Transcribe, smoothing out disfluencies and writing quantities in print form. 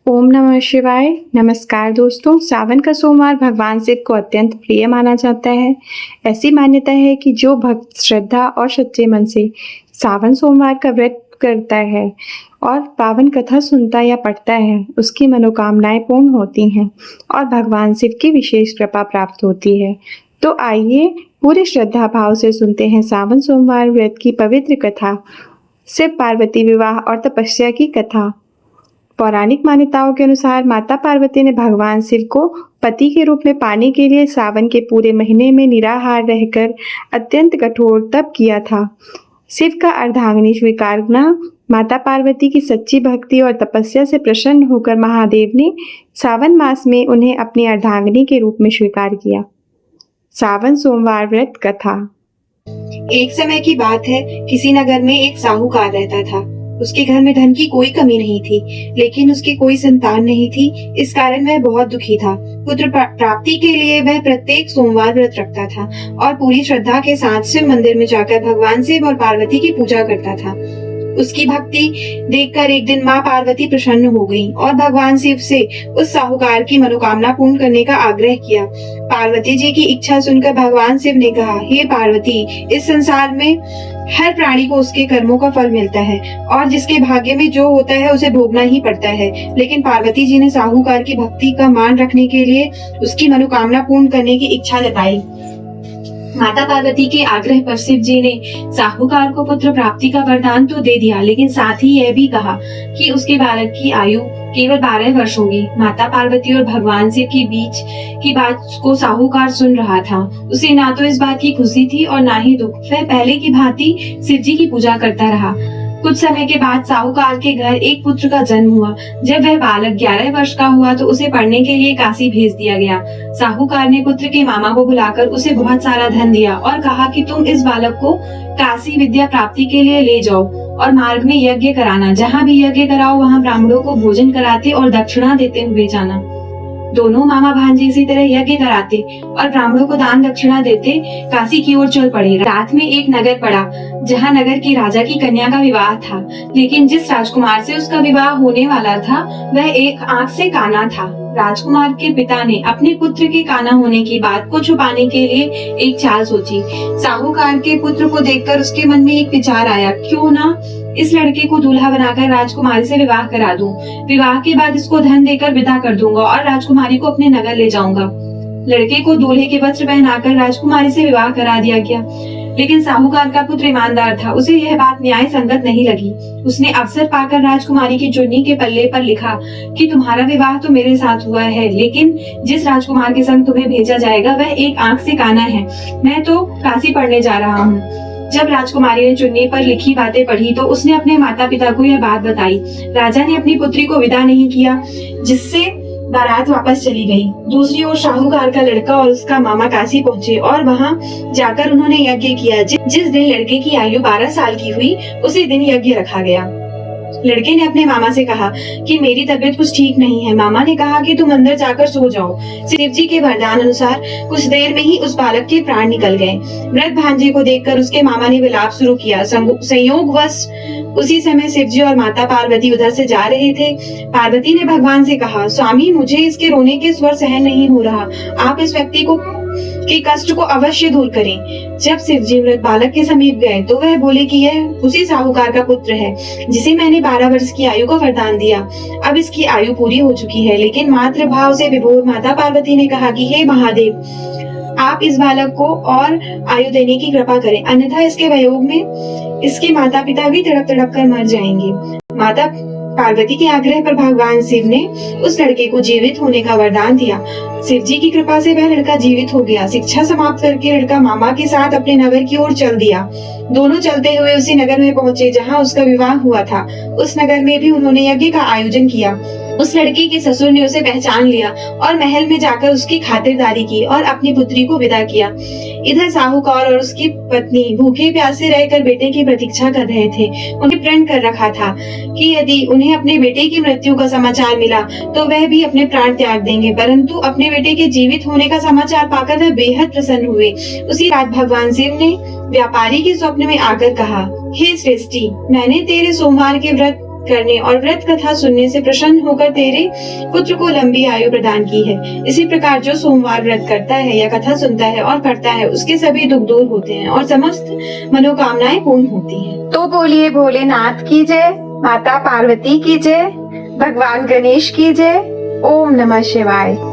ओम नमः शिवाय। नमस्कार दोस्तों। सावन का सोमवार भगवान शिव को अत्यंत प्रिय माना जाता है। ऐसी मान्यता है कि जो भक्त श्रद्धा और सच्चे मन से सावन सोमवार का व्रत करता है और पावन कथा सुनता या पढ़ता है, उसकी मनोकामनाएं पूर्ण होती हैं और भगवान शिव की विशेष कृपा प्राप्त होती है। तो आइए पूरे श्रद्धा भाव से सुनते हैं सावन सोमवार व्रत की पवित्र कथा, शिव पार्वती विवाह और तपस्या की कथा। पौराणिक मान्यताओं के अनुसार माता पार्वती ने भगवान शिव को पति के रूप में पाने के लिए सावन के पूरे महीने में निराहार रहकर अत्यंत कठोर तप किया था। शिव का अर्धांगिनी स्वीकारना माता पार्वती की सच्ची भक्ति और तपस्या से प्रसन्न होकर महादेव ने सावन मास में उन्हें अपनी अर्धांगिनी के रूप में स्वीकार किया। सावन सोमवार व्रत कथा। एक समय की बात है, किसी नगर में एक साहूकार रहता था। उसके घर में धन की कोई कमी नहीं थी, लेकिन उसकी कोई संतान नहीं थी। इस कारण वह बहुत दुखी था। पुत्र प्राप्ति के लिए वह प्रत्येक सोमवार व्रत रखता था और पूरी श्रद्धा के साथ शिव मंदिर में जाकर भगवान शिव और पार्वती की पूजा करता था। उसकी भक्ति देखकर एक दिन माँ पार्वती प्रसन्न हो गईं और भगवान शिव से उस साहूकार की मनोकामना पूर्ण करने का आग्रह किया। पार्वती जी की इच्छा सुनकर भगवान शिव ने कहा, हे पार्वती, इस संसार में हर प्राणी को उसके कर्मों का फल मिलता है और जिसके भाग्य में जो होता है उसे भोगना ही पड़ता है। लेकिन पार्वती जी ने साहूकार की भक्ति का मान रखने के लिए उसकी मनोकामना पूर्ण करने की इच्छा जताई। माता पार्वती के आग्रह पर शिव जी ने साहूकार को पुत्र प्राप्ति का वरदान तो दे दिया, लेकिन साथ ही यह भी कहा कि उसके बालक की आयु केवल 12 वर्ष होगी। माता पार्वती और भगवान शिव के बीच की बात को साहूकार सुन रहा था। उसे ना तो इस बात की खुशी थी और ना ही दुख। वह पहले की भांति शिव जी की पूजा करता रहा। कुछ समय के बाद साहूकार के घर एक पुत्र का जन्म हुआ। जब वह बालक 11 वर्ष का हुआ तो उसे पढ़ने के लिए काशी भेज दिया गया। साहूकार ने पुत्र के मामा को बुलाकर उसे बहुत सारा धन दिया और कहा कि तुम इस बालक को काशी विद्या प्राप्ति के लिए ले जाओ और मार्ग में यज्ञ कराना। जहाँ भी यज्ञ कराओ वहाँ ब्राह्मणों को भोजन कराते और दक्षिणा देते हुए जाना। दोनों मामा भांजे इसी तरह यज्ञ कराते और ब्राह्मणों को दान दक्षिणा देते काशी की ओर चल पड़े। रात में एक नगर पड़ा जहाँ नगर के राजा की कन्या का विवाह था, लेकिन जिस राजकुमार से उसका विवाह होने वाला था वह एक आंख से काना था। राजकुमार के पिता ने अपने पुत्र के काना होने की बात को छुपाने के लिए एक चाल सोची। साहूकार के पुत्र को देखकर उसके मन में एक विचार आया, क्यों ना इस लड़के को दूल्हा बनाकर राजकुमारी से विवाह करा दूं। विवाह के बाद इसको धन देकर विदा कर दूंगा और राजकुमारी को अपने नगर ले जाऊंगा। लड़के को दूल्हे के वस्त्र पहनाकर राजकुमारी से विवाह करा दिया गया, लेकिन साहूकार का पुत्र ईमानदार था। उसे यह बात न्याय संगत नहीं लगी। उसने अवसर पाकर राजकुमारी की चुन्नी के पल्ले पर लिखा कि तुम्हारा विवाह तो मेरे साथ हुआ है, लेकिन जिस राजकुमार के संग तुम्हें भेजा जाएगा वह एक आंख से काना है। मैं तो काशी पढ़ने जा रहा हूँ। जब राजकुमारी ने चुन्नी पर लिखी बातें पढ़ी तो उसने अपने माता पिता को यह बात बताई। राजा ने अपनी पुत्री को विदा नहीं किया, जिससे बारात वापस चली गई। दूसरी ओर साहूकार का लड़का और उसका मामा काशी पहुंचे और वहां जाकर उन्होंने यज्ञ किया। जिस दिन लड़के की आयु 12 साल की हुई उसी दिन यज्ञ रखा गया। लड़के ने अपने मामा से कहा कि मेरी तबीयत कुछ ठीक नहीं है। मामा ने कहा कि तुम अंदर जाकर सो जाओ। शिव जी के वरदान अनुसार कुछ देर में ही उस बालक के प्राण निकल गए। मृत भांजे को देखकर उसके मामा ने विलाप शुरू किया। संयोगवश उसी समय शिव जी और माता पार्वती उधर से जा रहे थे। पार्वती ने भगवान से कहा, स्वामी, मुझे इसके रोने के स्वर सहन नहीं हो रहा। आप इस व्यक्ति के कष्ट को अवश्य दूर करें। जब शिव जी मृत बालक के समीप गए तो वह बोले कि यह उसी साहूकार का पुत्र है जिसे मैंने 12 वर्ष की आयु का वरदान दिया। अब इसकी आयु पूरी हो चुकी है। लेकिन मातृ भाव से विभोर माता पार्वती ने कहा कि हे महादेव, आप इस बालक को और आयु देने की कृपा करें, अन्यथा इसके वियोग में इसके माता पिता भी तड़प तड़प कर मर जाएंगे। माता पार्वती के आग्रह पर भगवान शिव ने उस लड़के को जीवित होने का वरदान दिया। शिव जी की कृपा से वह लड़का जीवित हो गया। शिक्षा समाप्त करके लड़का मामा के साथ अपने नगर की ओर चल दिया। दोनों चलते हुए उसी नगर में पहुंचे जहां उसका विवाह हुआ था। उस नगर में भी उन्होंने यज्ञ का आयोजन किया। उस लड़की के ससुर ने उसे पहचान लिया और महल में जाकर उसकी खातिरदारी की और अपनी पुत्री को विदा किया। इधर साहूकार और उसकी पत्नी भूखे प्यासे रहकर बेटे की प्रतीक्षा कर रहे थे। उन्हें प्रण कर रखा था कि यदि उन्हें अपने बेटे की मृत्यु का समाचार मिला तो वह भी अपने प्राण त्याग देंगे, परंतु अपने बेटे के जीवित होने का समाचार पाकर वह बेहद प्रसन्न हुए। उसी रात भगवान शिव ने व्यापारी के स्वप्न में आकर कहा, हे श्रेष्ठी, मैंने तेरे सोमवार के व्रत करने और व्रत कथा सुनने से प्रसन्न होकर तेरे पुत्र को लंबी आयु प्रदान की है। इसी प्रकार जो सोमवार व्रत करता है या कथा सुनता है और पढ़ता है उसके सभी दुख दूर होते हैं और समस्त मनोकामनाएं पूर्ण होती हैं। तो बोलिए भोलेनाथ की जय, माता पार्वती की जय, भगवान गणेश की जय। ओम नमः शिवाय।